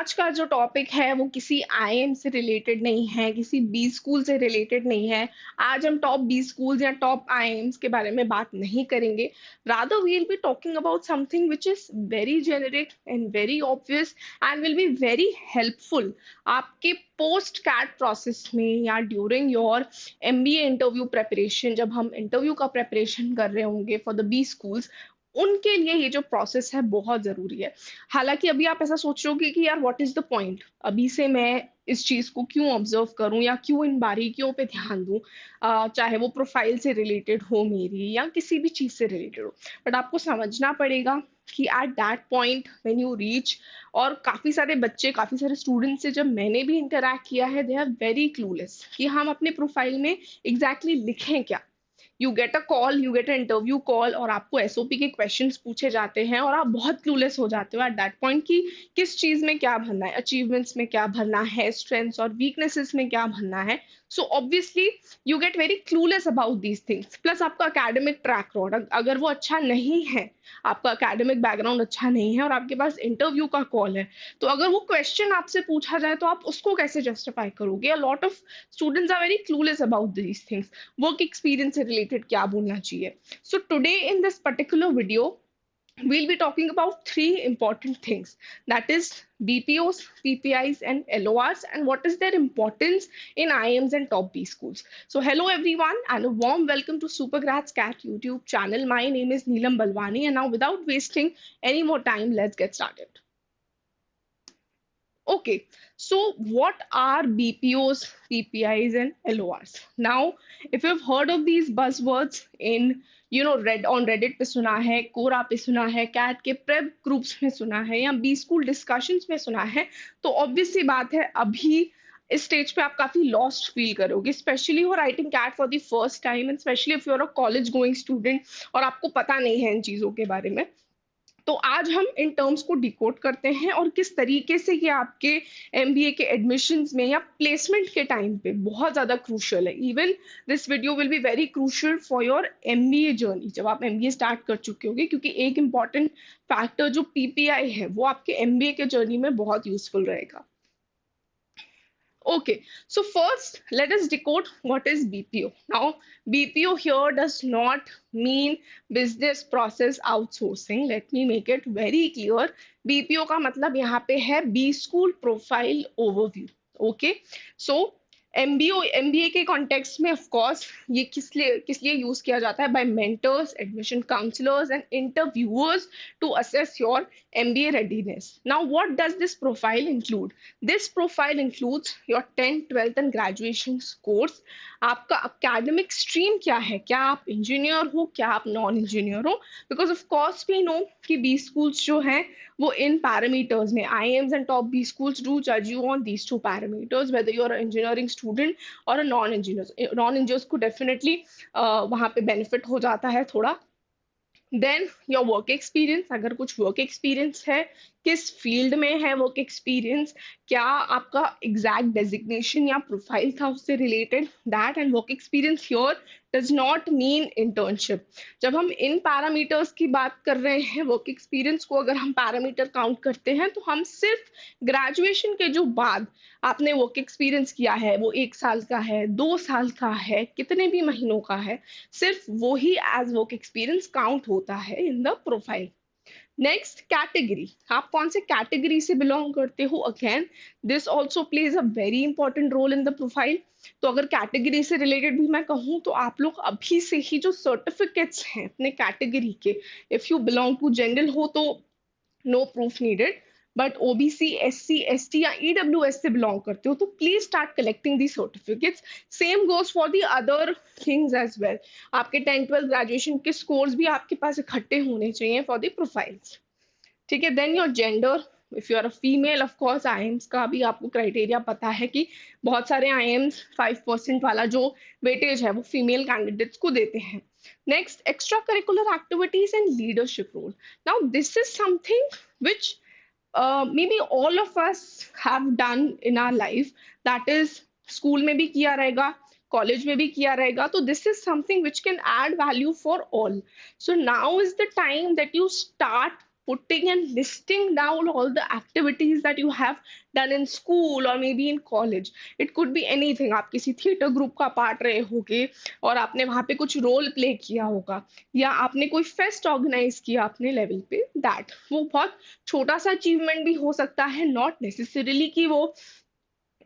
आज का जो टॉपिक है वो किसी आईएम से रिलेटेड नहीं है, किसी बी स्कूल से रिलेटेड नहीं है। आज हम टॉप बी स्कूल्स या टॉप आईएम्स के बारे में बात नहीं करेंगे। Rather we will be talking about something which is very generic and very obvious and will be very helpful आपके पोस्ट कैट प्रोसेस में या during your MBA interview preparation. जब हम इंटरव्यू का प्रेपरेशन कर रहे होंगे फॉर द बी स्कूल्स, उनके लिए ये जो प्रोसेस है बहुत जरूरी है। हालांकि अभी आप ऐसा सोच रहे होगे कि यार व्हाट इज द पॉइंट, अभी से मैं इस चीज को क्यों ऑब्जर्व करूं या क्यों इन बारीकियों पे ध्यान दूं, चाहे वो प्रोफाइल से रिलेटेड हो मेरी या किसी भी चीज से रिलेटेड हो। बट आपको समझना पड़ेगा कि at that point when you reach, और काफी सारे बच्चे काफी सारे स्टूडेंट से जब मैंने भी इंटरेक्ट किया है, दे आर वेरी क्लूलेस कि हम अपने प्रोफाइल में एग्जैक्टली लिखें क्या। You get a call, you get a interview call और आपको एसओपी के क्वेश्चंस पूछे जाते हैं और आप बहुत क्लूलेस हो जाते हो एट दैट पॉइंट कि किस चीज में क्या भरना है, अचीवमेंट्स में क्या भरना है, स्ट्रेंथ्स और वीकनेसेस में क्या भरना है। So obviously you get very clueless about these things. Plus आपका एकेडमिक ट्रैक रिकॉर्ड अगर वो अच्छा नहीं है, आपका एकेडमिक बैकग्राउंड अच्छा नहीं है और आपके पास इंटरव्यू का कॉल है, तो अगर वो क्वेश्चन आपसे पूछा जाए तो आप उसको कैसे जस्टिफाई करोगे। A lot of students are very clueless about these things. Work experience से रिलेटेड क्या बोलना चाहिए। So today in this particular video we'll be talking about three important things, that is BPOs, PPIs and LORs, and what is their importance in IIMs and top B schools. So hello everyone and a warm welcome to Supergrads Cat YouTube channel. My name is Neelam Balwani and now without wasting any more time, let's get started. Okay, so what are BPOs, PPIs, and LORs? Now, if you've heard of these buzzwords in red on Reddit पे सुना है, कोरा पे सुना है, cat के prep groups में सुना है या बी स्कूल डिस्कशंस में सुना है, तो ऑब्वियस सी बात है अभी इस स्टेज पे आप काफी लॉस्ट फील करोगे, स्पेशली हो writing CAT for the first time and especially if you are a college going student और आपको पता नहीं है इन चीजों के बारे में। तो आज हम इन टर्म्स को डिकोड करते हैं और किस तरीके से ये आपके एमबीए के एडमिशंस में या प्लेसमेंट के टाइम पे बहुत ज्यादा क्रूशियल है। Even this video will be very crucial for your MBA journey जब आप एमबीए स्टार्ट कर चुके होगे, क्योंकि एक इंपॉर्टेंट फैक्टर जो पीपीआई है वो आपके एमबीए के जर्नी में बहुत यूजफुल रहेगा। Okay, so first let us decode what is BPO. Now, BPO here does not mean business process outsourcing. Let me make it very clear. BPO का मतलब यहाँ पे है B School Profile Overview. Okay, so MBA के context में of course ये किस लिए यूज किया जाता है, by mentors, admission counsellors and interviewers to assess your MBA readiness. Now what does this profile include? This profile includes your 10th 12th and graduation course. आपका academic stream क्या है, क्या आप इंजीनियर हो, क्या आप नॉन इंजीनियर हो, because of course we know कि बी स्कूल्स जो हैं वो इन पैरामीटर्स में, IIMs and top B schools do judge you on these two parameters, whether you're an engineering student or a non-engineer. Non-engineers को definitely वहाँ पे benefit हो जाता है थोड़ा. देन योर वर्क एक्सपीरियंस, अगर कुछ वर्क एक्सपीरियंस है, किस फील्ड में है वर्क एक्सपीरियंस, क्या आपका एग्जैक्ट डेजिग्नेशन या प्रोफाइल था उससे related, that. And work experience here does not mean internship. जब हम इन पैरामीटर्स की बात कर रहे हैं, वर्क एक्सपीरियंस को अगर हम पैरामीटर काउंट करते हैं तो हम सिर्फ ग्रेजुएशन के जो बाद आपने वर्क एक्सपीरियंस किया है, वो 1 साल का है, 2 साल का है, कितने भी महीनों का है, सिर्फ वो ही एज वर्क एक्सपीरियंस काउंट होता है in the profile. Next, category. आप कौन से कैटेगरी से बिलोंग करते हो, again this also plays a very important role in the profile. तो अगर कैटेगरी से रिलेटेड भी मैं कहूँ तो आप लोग अभी से ही जो सर्टिफिकेट्स हैं अपने कैटेगरी के, if you belong to general हो तो no proof needed, but OBC, SC, ST या ईडब्ल्यूएस से बिलोंग करते हो तो please start collecting the certificates. Same goes for the other things as well. आपके 10th 12th ग्रेजुएशन के स्कोर्स भी आपके पास इकट्ठे होने चाहिए फॉर द प्रोफाइल्स. ठीक है. Then your gender, if you are a female, of course IIMs का भी आपको क्राइटेरिया पता है कि बहुत सारे आईएम्स 5% वाला जो वेटेज है वो फीमेल कैंडिडेट्स को देते हैं. Next, extra curricular activities and leadership role. Now this is something which maybe all of us have done in our life, that is school में भी किया रहेगा, कॉलेज में भी किया रहेगा. तो this is something which can add value for all. So now is the time that you start putting and listing down all the activities that you have done in school or maybe in college. It could be anything. आप किसी theatre group का part रहे होगे और आपने वहां पे कुछ रोल प्ले किया होगा, या आपने कोई फेस्ट ऑर्गेनाइज किया अपने लेवल पे, दैट वो बहुत छोटा सा अचीवमेंट भी हो सकता है, नॉट नेसेसरीली कि वो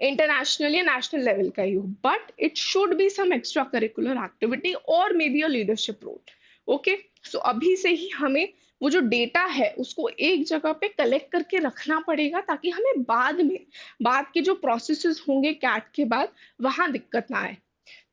इंटरनेशनल या नेशनल लेवल का ही हो, but it should be some extra curricular activity और may be a leadership role. Okay, so अभी से ही हमें वो जो डेटा है उसको एक जगह पे कलेक्ट करके रखना पड़ेगा, ताकि हमें बाद में, बाद के जो प्रोसेसेस होंगे कैट के बाद, वहां दिक्कत ना आए।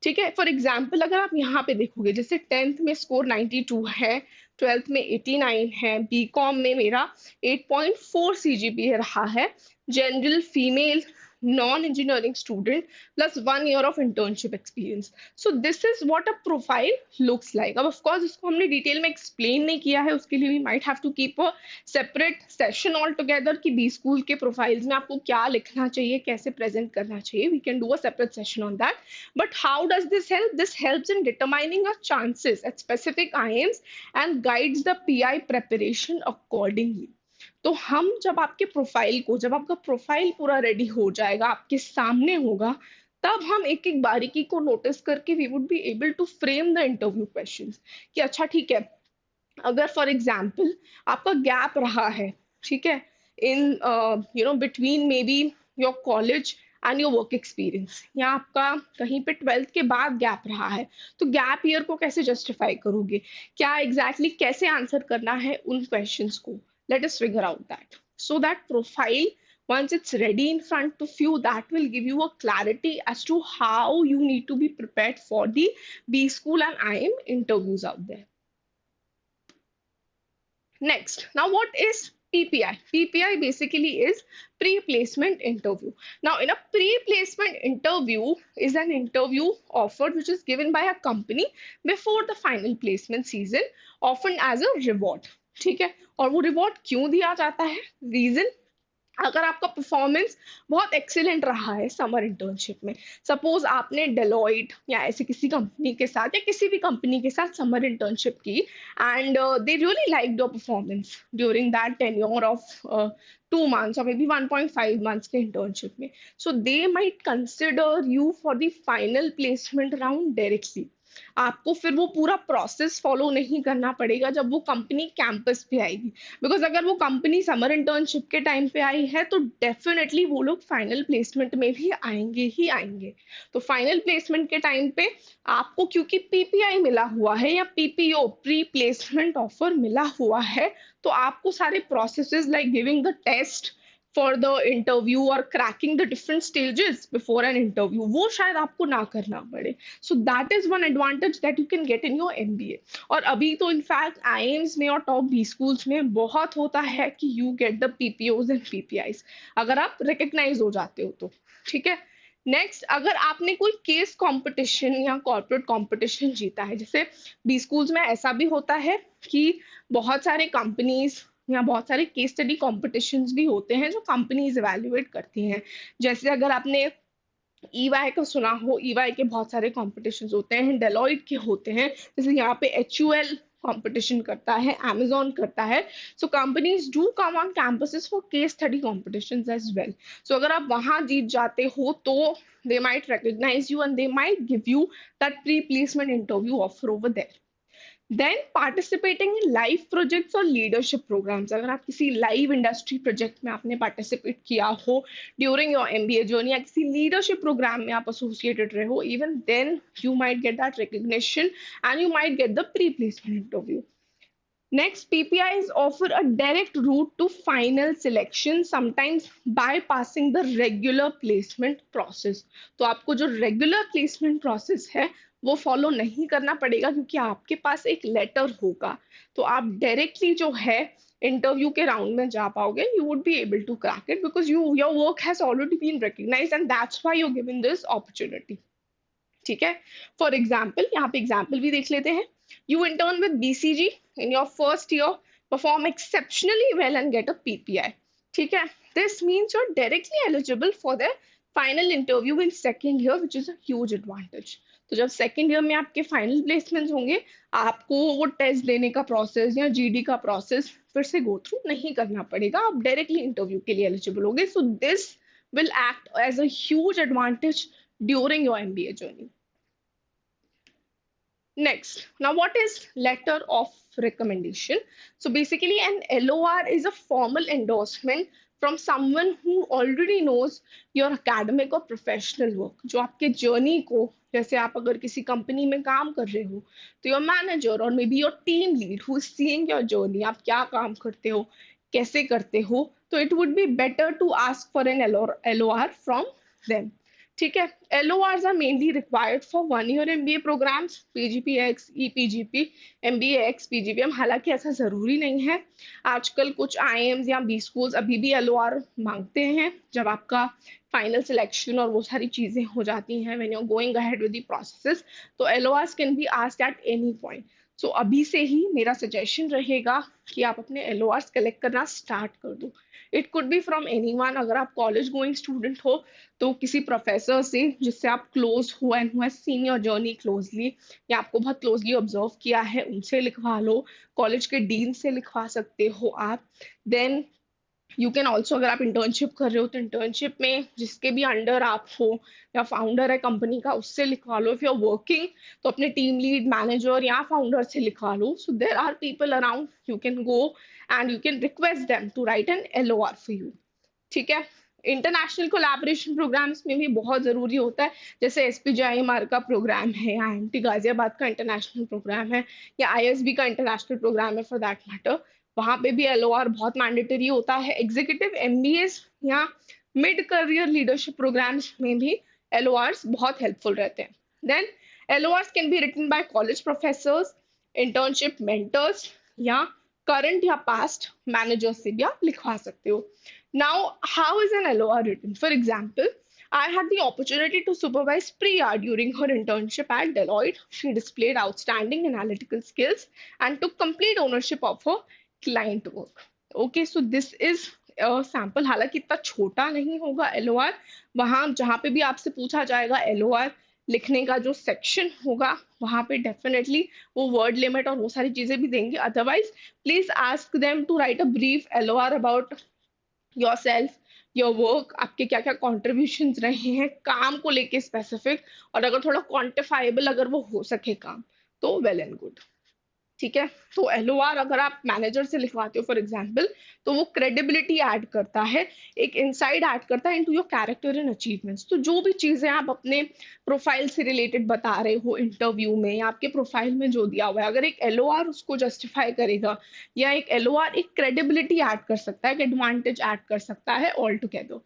ठीक है, फॉर एग्जाम्पल अगर आप यहाँ पे देखोगे, जैसे 10th में स्कोर 92 है, 12th में 89 है, बीकॉम में मेरा 8.4 सीजीपीए रहा है, general female non engineering student plus 1 year of internship experience. So this is what a profile looks like. अब of course इसको हमने डिटेल में एक्सप्लेन नहीं किया है, उसके लिए we might have to keep a separate session all together कि बी स्कूल के प्रोफाइल्स में आपको क्या लिखना चाहिए, कैसे प्रेजेंट करना चाहिए. We can do a separate session on that. But how does this help? This helps in determining our chances at specific IIMs and guides the PI preparation accordingly. तो हम जब आपके प्रोफाइल को, जब आपका प्रोफाइल पूरा रेडी हो जाएगा, आपके सामने होगा, तब हम एक एक बारीकी को नोटिस करके we would be able to frame the interview questions कि अच्छा ठीक है, अगर फॉर एग्जाम्पल आपका गैप रहा है, ठीक है, in between may be your college and your work experience, या आपका कहीं पे 12th के बाद गैप रहा है, तो गैप ईयर को कैसे जस्टिफाई करोगे, क्या एग्जैक्टली कैसे आंसर करना है उन क्वेश्चंस को. Let us figure out that, so that profile, once it's ready in front of you, that will give you a clarity as to how you need to be prepared for the B school and IIM interviews out there. Next, now what is PPI? PPI basically is pre-placement interview. Now, in a pre-placement interview is an interview offered which is given by a company before the final placement season, often as a reward. ठीक है, और वो reward क्यों दिया जाता है, reason, अगर आपका परफॉर्मेंस बहुत एक्सीलेंट रहा है समर इंटर्नशिप में, सपोज आपने डेलॉइट या ऐसे किसी कंपनी के साथ या किसी भी कंपनी के साथ समर इंटर्नशिप की, and they really like your performance during that tenure of 2 months or maybe 1.5 months के इंटर्नशिप में, so they might consider you for the final placement round directly. आपको फिर वो पूरा प्रोसेस फॉलो नहीं करना पड़ेगा जब वो कंपनी कैंपस पे आएगी, बिकॉज अगर वो कंपनी समर इंटर्नशिप के टाइम पे आई है तो डेफिनेटली वो लोग फाइनल प्लेसमेंट में भी आएंगे ही आएंगे. तो फाइनल प्लेसमेंट के टाइम पे आपको क्योंकि पीपीआई मिला हुआ है या पीपीओ प्री प्लेसमेंट ऑफर मिला हुआ है, तो आपको सारे processes like giving the test for the interview or cracking the different stages before an interview, वो शायद आपको ना करना पड़े. So that is one advantage that you can get in your MBA. और अभी तो इनफैक्ट IIMs में और टॉप बी स्कूल्स में बहुत होता है कि you get the PPOs and PPIs अगर आप रिकग्नाइज हो जाते हो तो. ठीक है, नेक्स्ट, अगर आपने कोई केस कंपटीशन या कॉर्पोरेट कंपटीशन जीता है, जैसे बी स्कूल्स में ऐसा भी होता है कि बहुत सारे कंपनीज या बहुत सारे केस स्टडी कॉम्पिटिशन्स भी होते हैं जो कंपनीज इवेल्युएट करती हैं. जैसे अगर आपने ईवाई का सुना हो, ईवाई के बहुत सारे कॉम्पिटिशन्स होते हैं, डेलॉइट के होते हैं, जैसे यहाँ पे HUL कंपटीशन करता है, Amazon करता है. So companies do come on campuses for case study competitions as well. So अगर आप वहां जीत जाते हो तो they might recognize you and they might give you that pre-placement interview offer over there. Then participating in live projects और leadership programs, अगर आप किसी live industry project में आपने participate किया हो during your MBA journey या किसी leadership program में आप associated रहे हो, even then you might get that recognition and you might get the pre-placement interview. Next, PPIs offer a direct route to final selection, sometimes bypassing the regular placement process. तो आपको जो regular placement process है वो follow नहीं करना पड़ेगा, क्योंकि आपके पास एक लेटर होगा, तो आप डायरेक्टली जो है इंटरव्यू के राउंड में जा पाओगे. You would be able to crack it because your work has already been recognised and that's why you given this opportunity. ठीक है, फॉर एग्जाम्पल यहाँ पे एग्जाम्पल भी देख लेते हैं. You intern with BCG in your first year, perform exceptionally well and get a PPI. ठीक है, this means you're directly eligible for the final interview in second year, which is a huge advantage. तो जब second year में आपके final placements होंगे, आपको वो test देने का प्रोसेस या जीडी का प्रोसेस फिर से गो थ्रू नहीं करना पड़ेगा, आप डायरेक्टली इंटरव्यू के लिए एलिजिबल होगे. So this will act as a huge advantage during your MBA journey. Next, now what is letter of recommendation? So basically, an LOR is a formal endorsement from someone who already knows your academic or professional work. जो आपके journey को, जैसे आप अगर किसी company में काम कर रहे हो, तो योर मैनेजर और मे be your team lead who is seeing your journey, आप क्या काम करते हो, कैसे करते हो, तो it would be better to ask for an LOR from them. ठीक है. LORs are mainly required for 1 year MBA programs, PGPX, EPGP, MBAX, PGPM. हालांकि ऐसा जरूरी नहीं है. आजकल कुछ IIMs या B schools अभी भी LOR मांगते हैं जब आपका फाइनल सिलेक्शन और वो सारी चीजें हो जाती हैं, when you're going ahead with the processes, तो LORs can be asked at any point. सो अभी से ही मेरा सजेशन रहेगा कि आप अपने LORs कलेक्ट करना स्टार्ट कर दो. It could be from anyone. अगर आप कॉलेज गोइंग स्टूडेंट हो तो किसी प्रोफेसर से जिससे आप क्लोज हो and who has seen your journey closely, या आपको बहुत क्लोजली ऑब्जर्व किया है, उनसे लिखवा लो. कॉलेज के डीन से लिखवा सकते हो आप. देन यू कैन ऑल्सो, अगर आप इंटर्नशिप कर रहे हो तो इंटर्नशिप में जिसके भी अंडर आप हो या फाउंडर है कंपनी का, उससे लिखवा लो. इफ यू आर वर्किंग तो अपने टीम लीड, मैनेजर या फाउंडर से लिखवा लो. So there are people around, you can go and you can request them to write an LOR for you. ठीक है. इंटरनेशनल कोलैबोरेशन प्रोग्राम्स में भी बहुत जरूरी होता है, जैसे SPJIMR का प्रोग्राम है, या IMT गाजियाबाद का इंटरनेशनल प्रोग्राम है, या ISB का इंटरनेशनल प्रोग्राम है फॉर दैट मैटर. वहां पे भी LOR बहुत मैंडेटरी होता है. एग्जीक्यूटिव MBAs या मिड करियर लीडरशिप प्रोग्राम्स में भी LORs बहुत हेल्पफुल रहते हैं. Then LORs can be written by college professors, internship mentors, या करंट या पास्ट मैनेजर्स से भी आप लिखवा सकते हो. Now, how is an LOR written? For example, I had the opportunity to supervise Priya during her internship at Deloitte. She displayed outstanding analytical skills and took complete ownership of her client work. Okay, so this is a sample. हालांकि इतना छोटा नहीं होगा LOR. वहां जहां पे भी आपसे पूछा जाएगा LOR लिखने का जो सेक्शन होगा, वहां पे डेफिनेटली वो वर्ड लिमिट और वो सारी चीजें भी देंगे. Otherwise please ask them to write a brief LOR about yourself, your work, आपके क्या क्या कॉन्ट्रीब्यूशन रहे हैं काम को लेके स्पेसिफिक, और अगर थोड़ा क्वांटिफाइबल अगर वो हो सके काम, तो वेल एंड गुड. ठीक है. तो LOR अगर आप मैनेजर से लिखवाते हो फॉर एग्जाम्पल, तो वो क्रेडिबिलिटी ऐड करता है, एक इनसाइड ऐड करता है into your character and achievements. तो जो भी चीजें आप अपने प्रोफाइल से रिलेटेड बता रहे हो इंटरव्यू में, या आपके प्रोफाइल में जो दिया हुआ है, अगर एक LOR उसको जस्टिफाई करेगा, या एक LOR एक क्रेडिबिलिटी ऐड कर सकता है, एक एडवांटेज ऐड कर सकता है all together.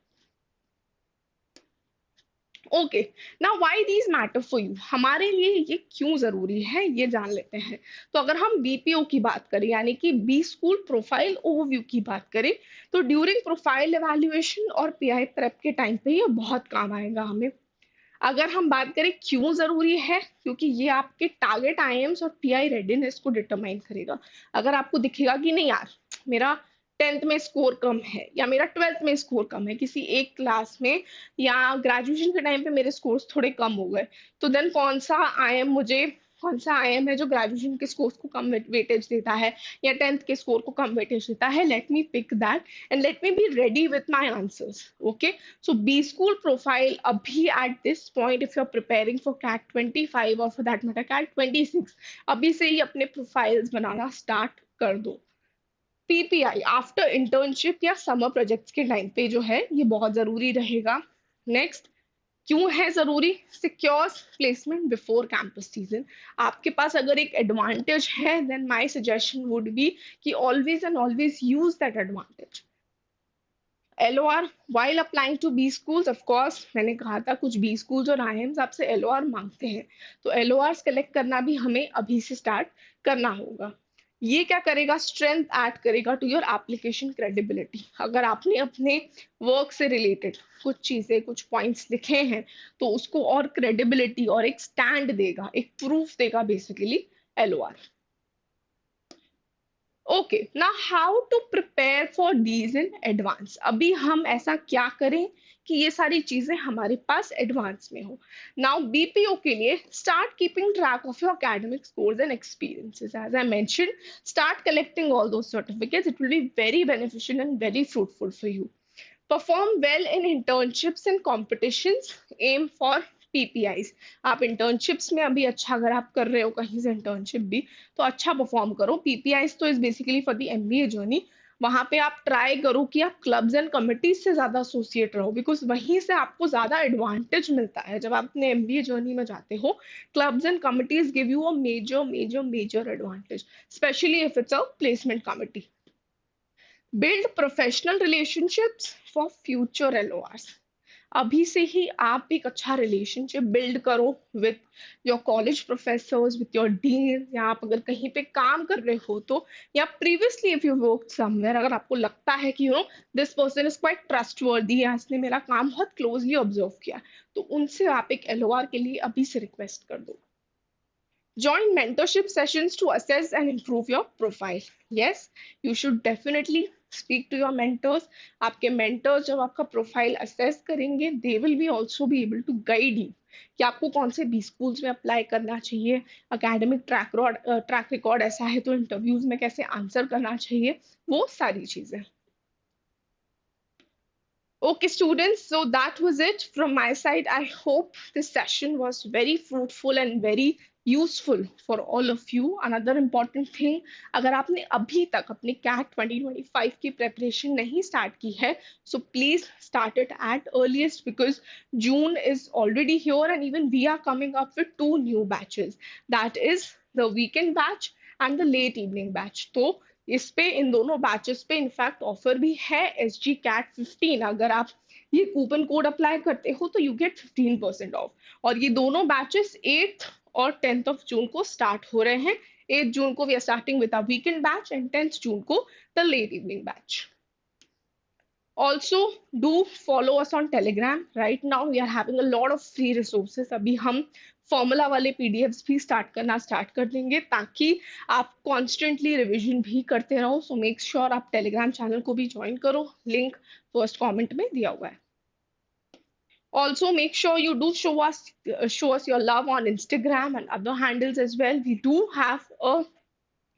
Okay. Now why these matter for you, हमारे लिए ये क्यों जरूरी है ये जान लेते हैं. तो अगर हम BPO की बात करें, यानी कि बी स्कूल प्रोफाइल ओवरव्यू की बात करें, तो ड्यूरिंग प्रोफाइल एवेल्युएशन और PI प्रेप के टाइम पे ये बहुत काम आएगा हमें. अगर हम बात करें क्यों जरूरी है, क्योंकि ये आपके टारगेट IIMs और PI रेडीनेस को डिटरमाइन करेगा. अगर आपको दिखेगा कि नहीं यार, मेरा 10th में स्कोर कम है, या मेरा 12th में स्कोर कम है किसी एक क्लास में, या ग्रेजुएशन के टाइम पे मेरे स्कोर्स थोड़े कम हो गए, तो देन कौन सा IIM है जो ग्रेजुएशन के स्कोर्स को कम वेटेज देता है, या 10th के स्कोर को कम वेटेज देता है. Let me pick that and let me be ready with my answers. Okay. So B school profile abhi at this point, if you're preparing for CAT 25 or for that matter CAT 26, अभी से ही अपने profiles बनाना start कर दो. PPI after internship या summer projects के time पे जो है ये बहुत जरूरी रहेगा. नेक्स्ट, क्यों है जरूरी? Secure placement before campus season. आपके पास अगर एक एडवांटेज है, then my suggestion would be कि always and always use that advantage. LOR while applying to B schools, of course मैंने कहा था कुछ B schools और IIMs आपसे LOR मांगते हैं, तो LORs कलेक्ट करना भी हमें अभी से स्टार्ट करना होगा. ये क्या करेगा? स्ट्रेंथ ऐड करेगा टू योर एप्लीकेशन क्रेडिबिलिटी. अगर आपने अपने वर्क से रिलेटेड कुछ चीजें, कुछ पॉइंट्स लिखे हैं, तो उसको और क्रेडिबिलिटी और एक स्टैंड देगा, एक प्रूफ देगा बेसिकली LOR. ओके. ना how to prepare for these in advance. अभी हम ऐसा क्या करें कि ये सारी चीजें हमारे पास एडवांस में हो. नाउ बीपीओ के लिए start keeping track of your academic scores and experiences. As I mentioned, start collecting all those certificates. It will be very beneficial and very fruitful for you. Perform well in internships and competitions. Aim for PPIs. आप internships में अभी अच्छा अगर आप कर रहे हो कहीं से internship भी तो अच्छा परफॉर्म करो. PPIs तो is basically for the MBA journey. वहां पे आप ट्राई करो कि आप क्लब्स एंड कमिटीज से ज्यादा एसोसिएट रहो, बिकॉज वहीं से आपको ज्यादा एडवांटेज मिलता है जब आप अपने एमबीए जर्नी में जाते हो. Clubs and committees give you a major major major advantage, especially if it's a placement committee. Build professional relationships for future LORs. अभी से ही आप एक अच्छा रिलेशनशिप बिल्ड करो with your college professors, with your dean, या आप अगर कहीं पे काम कर रहे हो तो, या previously if you work somewhere, अगर आपको लगता है कि this person is quite trustworthy या इसने मेरा काम बहुत क्लोजली ऑब्जर्व किया, तो उनसे आप एक एलओआर के लिए अभी से रिक्वेस्ट कर दो. Join mentorship sessions to assess and improve your profile. Yes, you should definitely speak to your mentors. आपके mentors जब आपका profile assess करेंगे, they will be also be able to guide you कि आपको कौन से बी schools में apply करना चाहिए, academic track record ऐसा है तो interviews में कैसे answer करना चाहिए, वो सारी चीजें. Okay, students, so that was it from my side. I hope this session was very fruitful and very useful for all of you. Another important thing, अगर आपने अभी तक अपने CAT 2025 की preparation नहीं start की है, so please start it at earliest because June is already here and even we are coming up with two new batches. That is the weekend batch and the late evening batch. तो इस पे इन दोनों batches पे in fact offer भी है SG CAT 15. अगर आप ये कूपन कोड अप्लाई करते हो तो यू गेट 15% ऑफ. और ये दोनों बैचेस 8th और 10th ऑफ जून को स्टार्ट हो रहे हैं. 8th जून को we are starting with a weekend batch and 10th जून को the late evening batch. Also, do follow us on Telegram. Right now, we are having a lot of free resources. अभी हम formula वाले PDFs भी start कर देंगे ताकि आप कॉन्स्टेंटली रिविजन भी करते रहो. सो मेक श्योर आप टेलीग्राम चैनल को भी ज्वाइन करो. लिंक फर्स्ट कमेंट में दिया हुआ है. Also, make sure you do show us your love on Instagram and other handles as well. We do have a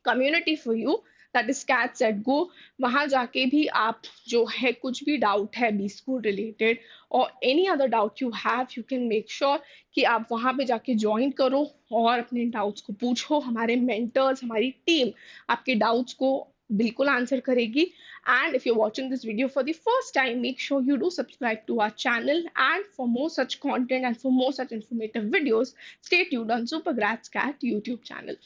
community for you, that is cats at go. वहां जाके भी आप जो है कुछ भी डाउट है बी स्कूल रिलेटेड और any other doubt you have, you can make sure कि आप वहां पे जाके ज्वाइन करो और अपने डाउट्स को पूछो. हमारे मेंटर्स, हमारी टीम आपके डाउट्स को बिल्कुल आंसर करेगी. And if you're watching this video for the first time, make sure you do subscribe to our channel. And for more such content and for more such informative videos, stay tuned on Super Grats Cat YouTube channel.